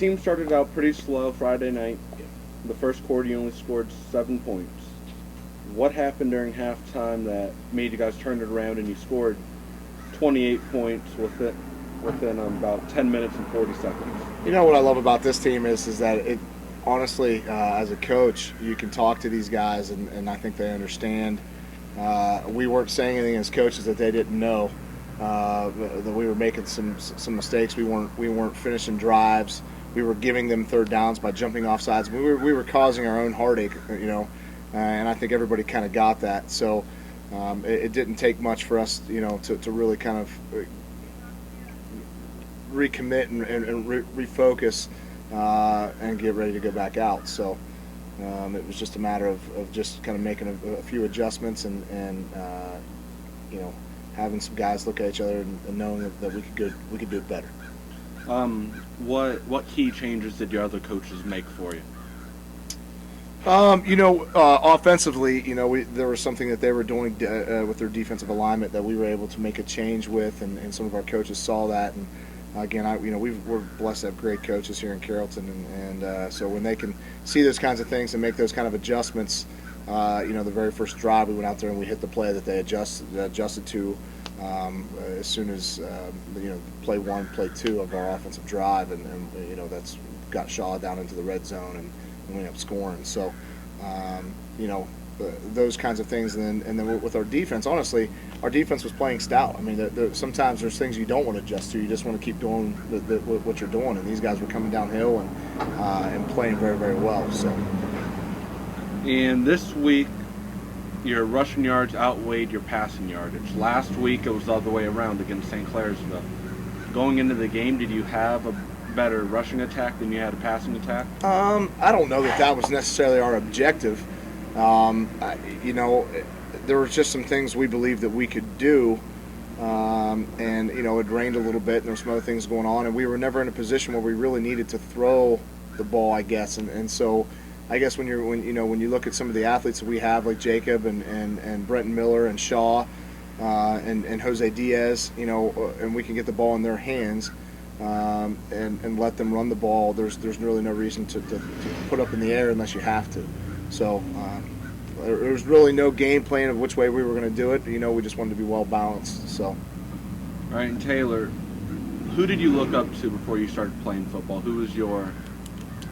team started out pretty slow Friday night. The first quarter, you only scored 7 points. What happened during halftime that made you guys turn it around and you scored 28 points within about 10 minutes and 40 seconds? You know what I love about this team is that it honestly, as a coach, you can talk to these guys and I think they understand. We weren't saying anything as coaches that they didn't know. That we were making some mistakes. We weren't finishing drives. We were giving them third downs by jumping off sides. We were causing our own heartache, and I think everybody kind of got that. So it didn't take much for us, to really kind of recommit and refocus and get ready to go back out. So it was just a matter of just kind of making a few adjustments and having some guys look at each other and knowing that we could do it better. What key changes did your other coaches make for you? Offensively, there was something that they were doing with their defensive alignment that we were able to make a change with, and some of our coaches saw that. And again, we're blessed to have great coaches here in Carrollton, and so when they can see those kinds of things and make those kind of adjustments, the very first drive we went out there and we hit the play that they adjusted to as soon as play 1, play 2 of our offensive drive, and that's got Shaw down into the red zone and we ended up scoring. So those kinds of things, and then with our defense, honestly, our defense was playing stout. I mean, sometimes there's things you don't want to adjust to. You just want to keep doing what you're doing, and these guys were coming downhill and playing very, very well. So. And this week, your rushing yards outweighed your passing yardage. Last week, it was the other way around against St. Clairsville. Going into the game, did you have a better rushing attack than you had a passing attack? I don't know that was necessarily our objective. There were just some things we believed that we could do, and it rained a little bit, and there were some other things going on, and we were never in a position where we really needed to throw the ball, I guess, and so I guess when you look at some of the athletes that we have, like Jacob and Brenton Miller and Shaw and Jose Diaz, and we can get the ball in their hands and let them run the ball. There's really no reason to put up in the air unless you have to. So there was really no game plan of which way we were going to do it. We just wanted to be well balanced. So. All right, and Taylor, who did you look up to before you started playing football? Who was your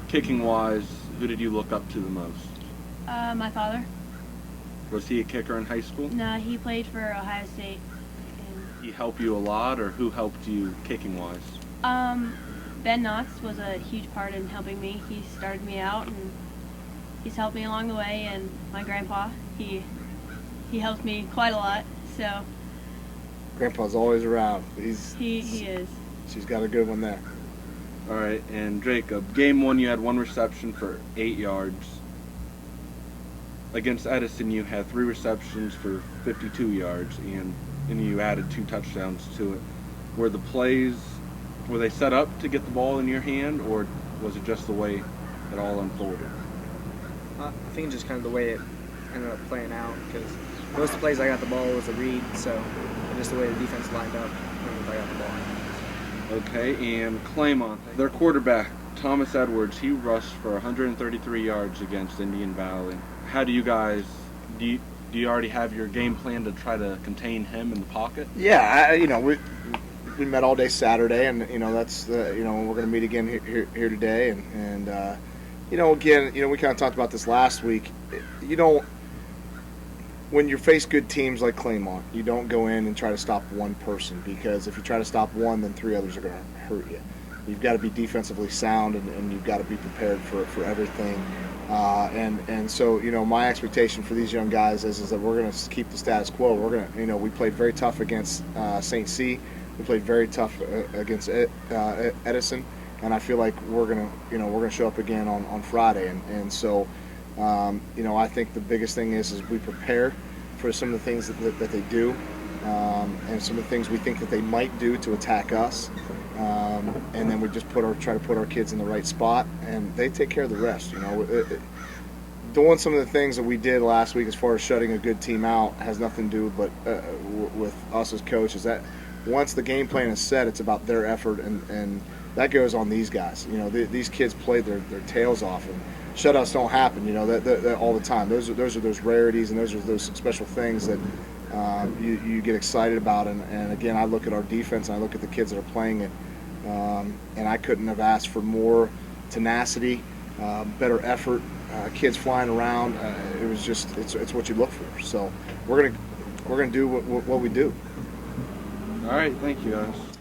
kicking wise? Who did you look up to the most? My father. Was he a kicker in high school? No, he played for Ohio State. He helped you a lot, or who helped you kicking wise? Ben Knox was a huge part in helping me. He started me out, and he's helped me along the way. And my grandpa, he helped me quite a lot. So. Grandpa's always around. He is. She's got a good one there. All right, and Jacob, game 1 you had 1 reception for 8 yards. Against Edison, you had 3 receptions for 52 yards, and you added 2 touchdowns to it. Were the plays, were they set up to get the ball in your hand, or was it just the way it all unfolded? I think just kind of the way it ended up playing out, because most of the plays I got the ball was a read, so just the way the defense lined up when I got the ball. Okay, and Claymont, their quarterback, Thomas Edwards, he rushed for 133 yards against Indian Valley. How do you guys, do you already have your game plan to try to contain him in the pocket? Yeah, we met all day Saturday, and that's we're going to meet again here today, and again, we kind of talked about this last week. When you face good teams like Claymont, you don't go in and try to stop one person, because if you try to stop one, then 3 others are going to hurt you. You've got to be defensively sound, and you've got to be prepared for everything. And so, my expectation for these young guys is that we're going to keep the status quo. We're going to, we played very tough against St. C. We played very tough against Edison, and I feel like we're going to show up again on Friday. And so. I think the biggest thing is we prepare for some of the things that they do, and some of the things we think that they might do to attack us, and then we just try to put our kids in the right spot, and they take care of the rest. Doing some of the things that we did last week as far as shutting a good team out has nothing to do but with us as coaches. That once the game plan is set, it's about their effort and that goes on these guys. You know, these kids played their tails off, and shutouts don't happen. You know, that all the time. Those are those rarities, and those are those special things that you get excited about. And again, I look at our defense and I look at the kids that are playing it, and I couldn't have asked for more tenacity, better effort, kids flying around. It was just it's what you look for. So we're gonna do what we do. All right, thank you guys.